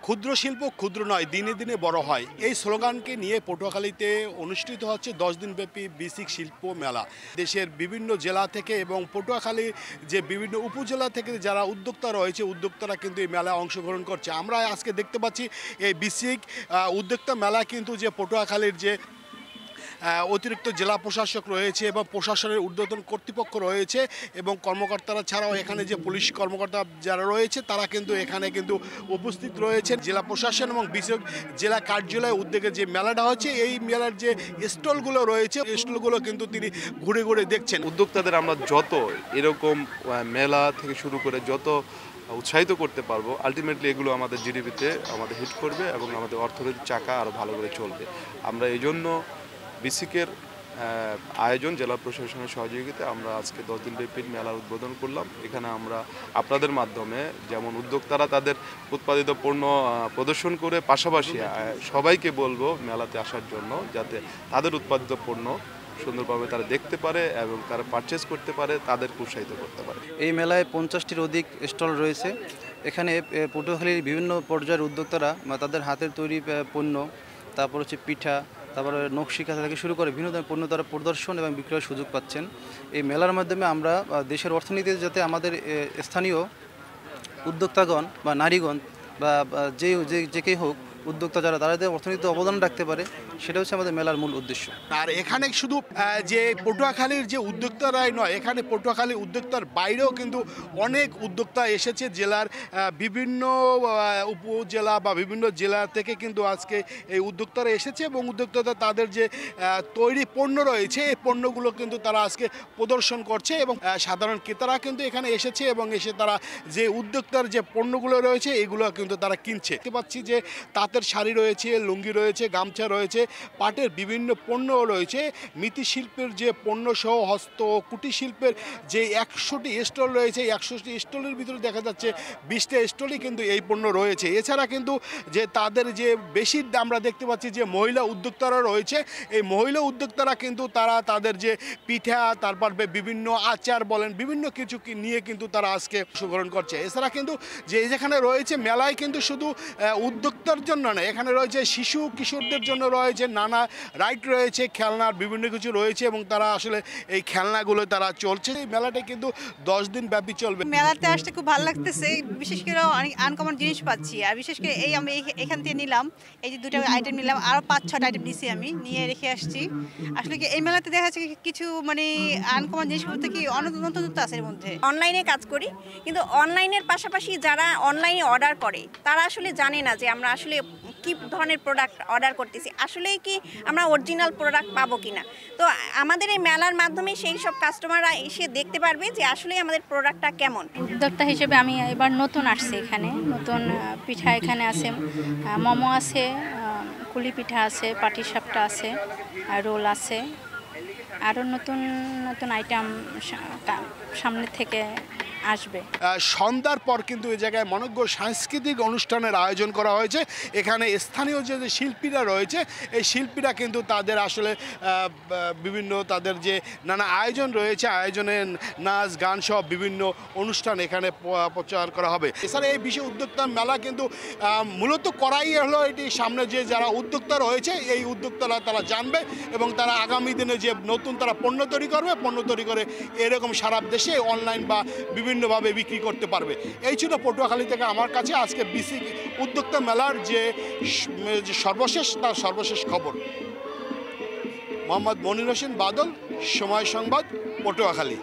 ক্ষুদ্র শিল্প ক্ষুদ্র নয়, দিনে দিনে বড় হয়, এই স্লোগানকে নিয়ে পটুয়াখালীতে অনুষ্ঠিত হচ্ছে 10 দিনব্যাপী বিসিক শিল্প মেলা। দেশের বিভিন্ন জেলা থেকে এবং পটুয়াখালীর যে বিভিন্ন উপজেলা থেকে যারা উদ্যোক্তা রয়েছে, উদ্যোক্তারা কিন্তু এই মেলায় অংশগ্রহণ করছে। আমরা আজকে দেখতে পাচ্ছি এই বিসিক উদ্যোক্তা মেলা কিন্তু যে পটুয়াখালীর যে অতিরিক্ত জেলা প্রশাসক রয়েছে এবং প্রশাসনের ঊর্ধ্বতন কর্তৃপক্ষ রয়েছে এবং কর্মকর্তারা ছাড়াও এখানে যে পুলিশ কর্মকর্তা যারা রয়েছে তারা কিন্তু এখানে কিন্তু উপস্থিত রয়েছেন। জেলা প্রশাসন এবং বিশেষ জেলা কার্যালয় উদ্যোগে যে মেলাটা হচ্ছে, এই মেলার যে স্টলগুলো রয়েছে স্টলগুলো কিন্তু তিনি ঘুরে ঘুরে দেখছেন। উদ্যোক্তাদের আমরা যত এরকম মেলা থেকে শুরু করে যত উৎসাহিত করতে পারবো, আলটিমেটলি এগুলো আমাদের জিডিপিতে আমাদের হিট করবে এবং আমাদের অর্থনৈতিক চাকা আরও ভালো করে চলবে। আমরা এই জন্য বিসিকের আয়োজন জেলা প্রশাসনের সহযোগিতায় আমরা আজকে 10 দিনব্যাপী মেলার উদ্বোধন করলাম। এখানে আমরা আপনাদের মাধ্যমে যেমন উদ্যোক্তারা তাদের উৎপাদিত পণ্য প্রদর্শন করে, পাশাপাশি সবাইকে বলবো মেলাতে আসার জন্য, যাতে তাদের উৎপাদিত পণ্য সুন্দরভাবে তারা দেখতে পারে এবং তারা পারচেজ করতে পারে, তাদেরকে উৎসাহিত করতে পারে। এই মেলায় 50টির অধিক স্টল রয়েছে। এখানে পটুয়াখালীর বিভিন্ন পর্যায়ের উদ্যোক্তারা তাদের হাতের তৈরি পণ্য, তারপর হচ্ছে পিঠা, তারপরে নকশিকাঁথা থেকে শুরু করে বিভিন্ন ধরনের পণ্য তারা প্রদর্শন এবং বিক্রয়ের সুযোগ পাচ্ছেন। এই মেলার মাধ্যমে আমরা দেশের অর্থনীতিতে যাতে আমাদের স্থানীয় উদ্যোক্তাগণ বা নারীগণ বা যে কেউ হোক উদ্যোক্তা যারা তারা অর্থনীতিতে অবদান রাখতে পারে, সেটা হচ্ছে আমাদের মেলার মূল উদ্দেশ্য। আর এখানে শুধু যে পটুয়াখালীর যে উদ্যোক্তারাই নয়, এখানে পটুয়াখালী উদ্যোক্তার বাইরেও কিন্তু অনেক উদ্যোক্তা এসেছে। জেলার বিভিন্ন উপজেলা বা বিভিন্ন জেলা থেকে কিন্তু আজকে এই উদ্যোক্তারা এসেছে এবং উদ্যোক্তারা তাদের যে তৈরি পণ্য রয়েছে এই পণ্যগুলো কিন্তু তারা আজকে প্রদর্শন করছে এবং সাধারণ ক্রেতারা কিন্তু এখানে এসেছে এবং এসে তারা যে উদ্যোক্তার যে পণ্যগুলো রয়েছে এগুলো কিন্তু তারা কিনছে। দেখতে পাচ্ছি যে তাঁতের শাড়ি রয়েছে, লুঙ্গি রয়েছে, গামছা রয়েছে, পাটের বিভিন্ন পণ্য রয়েছে, মৃৎশিল্পের যে পণ্য সহ হস্ত কুটির শিল্পের যে 100টি স্টল রয়েছে, 100টি স্টলের ভিতরে দেখা যাচ্ছে 20টা স্টলই কিন্তু এই পণ্য রয়েছে। এছাড়া কিন্তু যে তাদের যে বেশি আমরা দেখতে পাচ্ছি যে মহিলা উদ্যোক্তারা রয়েছে, এই মহিলা উদ্যোক্তারা কিন্তু তারা তাদের যে পিঠা, তারপর বিভিন্ন আচার বলেন, বিভিন্ন কিছু নিয়ে কিন্তু তারা আজকে অংশগ্রহণ করছে। এছাড়া কিন্তু যে যেখানে রয়েছে মেলায় কিন্তু শুধু উদ্যোক্তার জন্য না, এখানে রয়েছে শিশু কিশোরদের জন্য রয়েছে নানা রাইড রয়েছে, খেলনার বিভিন্ন কিছু রয়েছে এবং তারা আসলে এই খেলনাগুলো তারা চলছে। এই মেলাটা কিন্তু 10 দিন ব্যাপী চলবে। মেলাতে আসতে খুব ভালো লাগতেছে, বিশেষ করে অনেক আনকমন জিনিস পাচ্ছি। আর বিশেষ করে এই আমি এখান থেকে নিলাম, এই যে 2টা আইটেম নিলাম, আরও 5-6টা আইটেম নিছি, আমি নিয়ে রেখে আসছি। আসলে কি এই মেলাতে দেখা যাচ্ছে কিছু মানে আনকমন জিনিস বলতে কি নতুনত্ব আছে এর মধ্যে। অনলাইনে কাজ করি, কিন্তু অনলাইনের পাশাপাশি যারা অনলাইনে অর্ডার করে তারা আসলে জানে না যে আমরা আসলে কি ধরনের প্রোডাক্ট অর্ডার করতেছি, আসলেই কি আমরা অরিজিনাল প্রোডাক্ট পাবো কিনা। তো আমাদের এই মেলার মাধ্যমে সেই সব কাস্টমাররা এসে দেখতে পারবে যে আসলে আমাদের প্রোডাক্টটা কেমন। উদ্যোক্তা হিসেবে আমি এবার নতুন আসছি, এখানে নতুন পিঠা এখানে আছে, মোমো আছে, কুলি পিঠা আছে, পাটিসাপটা আছে, রোল আছে, আরও নতুন নতুন আইটেম সামনে থেকে আসবে। সন্ধ্যার পর কিন্তু এই জায়গায় মনোজ্ঞ সাংস্কৃতিক অনুষ্ঠানের আয়োজন করা হয়েছে। এখানে স্থানীয় যে শিল্পীরা রয়েছে এই শিল্পীরা কিন্তু তাদের আসলে বিভিন্ন তাদের যে নানা আয়োজন রয়েছে, আয়োজনে নাচ গান সহ বিভিন্ন অনুষ্ঠান এখানে প্রচার করা হবে। এছাড়া এই বিশেষ উদ্যোক্তা মেলা কিন্তু মূলত করাই হলো এটি সামনে যে যারা উদ্যোক্তা রয়েছে এই উদ্যোক্তারা তারা জানবে এবং তারা আগামী দিনে যে নতুন তারা পণ্য তৈরি করবে, পণ্য তৈরি করে এরকম সারা দেশে অনলাইন বা বিভিন্নভাবে বিক্রি করতে পারবে। এই ছিল পটুয়াখালী থেকে আমার কাছে আজকে বিসিক উদ্যোক্তা মেলার যে সর্বশেষ খবর। মোহাম্মদ মনির হোসেন বাদল, সময় সংবাদ, পটুয়াখালী।